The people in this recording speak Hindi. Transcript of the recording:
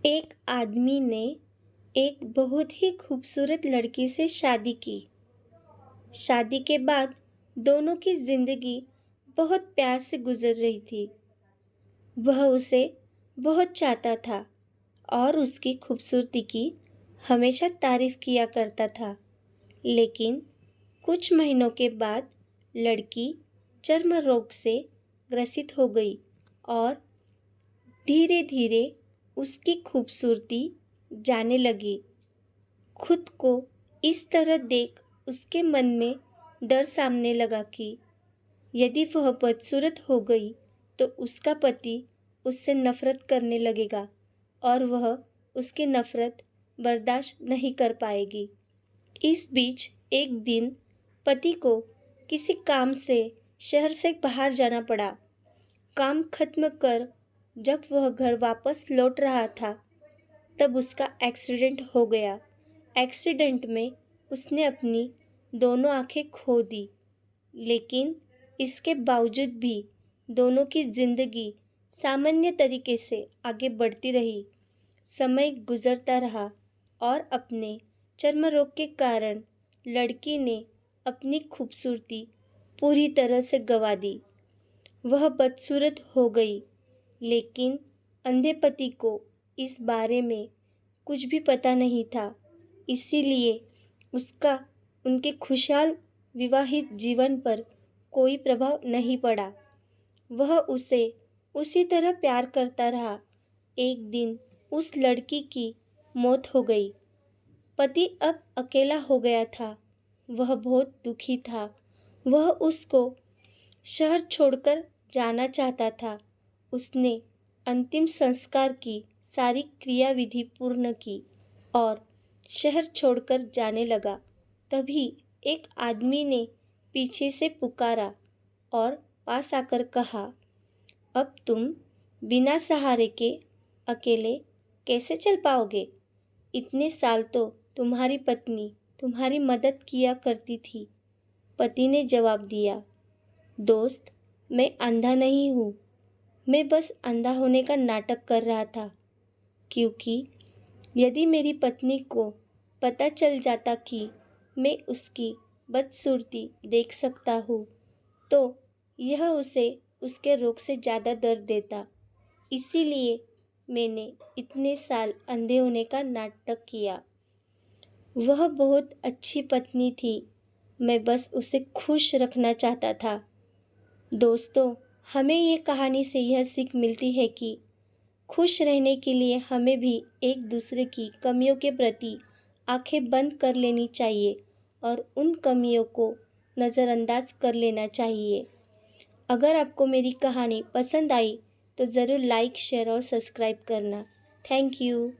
एक आदमी ने एक बहुत ही खूबसूरत लड़की से शादी की। शादी के बाद दोनों की जिंदगी बहुत प्यार से गुजर रही थी। वह उसे बहुत चाहता था और उसकी खूबसूरती की हमेशा तारीफ किया करता था। लेकिन कुछ महीनों के बाद लड़की चर्म रोग से ग्रसित हो गई और धीरे धीरे उसकी खूबसूरती जाने लगी। खुद को इस तरह देख उसके मन में डर सामने लगा कि यदि वह बदसूरत हो गई तो उसका पति उससे नफरत करने लगेगा और वह उसकी नफरत बर्दाश्त नहीं कर पाएगी। इस बीच एक दिन पति को किसी काम से शहर से बाहर जाना पड़ा। काम खत्म कर जब वह घर वापस लौट रहा था तब उसका एक्सीडेंट हो गया। एक्सीडेंट में उसने अपनी दोनों आंखें खो दी, लेकिन इसके बावजूद भी दोनों की जिंदगी सामान्य तरीके से आगे बढ़ती रही। समय गुजरता रहा और अपने चर्म रोग के कारण लड़की ने अपनी खूबसूरती पूरी तरह से गंवा दी। वह बदसूरत हो गई, लेकिन अंधे पति को इस बारे में कुछ भी पता नहीं था। इसीलिए उसका उनके खुशहाल विवाहित जीवन पर कोई प्रभाव नहीं पड़ा। वह उसे उसी तरह प्यार करता रहा। एक दिन उस लड़की की मौत हो गई। पति अब अकेला हो गया था। वह बहुत दुखी था। वह उसको शहर छोड़कर जाना चाहता था। उसने अंतिम संस्कार की सारी क्रियाविधि पूर्ण की और शहर छोड़कर जाने लगा। तभी एक आदमी ने पीछे से पुकारा और पास आकर कहा, अब तुम बिना सहारे के अकेले कैसे चल पाओगे? इतने साल तो तुम्हारी पत्नी तुम्हारी मदद किया करती थी। पति ने जवाब दिया, दोस्त, मैं अंधा नहीं हूँ। मैं बस अंधा होने का नाटक कर रहा था, क्योंकि यदि मेरी पत्नी को पता चल जाता कि मैं उसकी बदसूरती देख सकता हूँ तो यह उसे उसके रोग से ज़्यादा दर्द देता। इसीलिए मैंने इतने साल अंधे होने का नाटक किया। वह बहुत अच्छी पत्नी थी। मैं बस उसे खुश रखना चाहता था। दोस्तों, हमें ये कहानी से यह सीख मिलती है कि खुश रहने के लिए हमें भी एक दूसरे की कमियों के प्रति आंखें बंद कर लेनी चाहिए और उन कमियों को नज़रअंदाज कर लेना चाहिए। अगर आपको मेरी कहानी पसंद आई तो ज़रूर लाइक, शेयर और सब्सक्राइब करना। Thank you.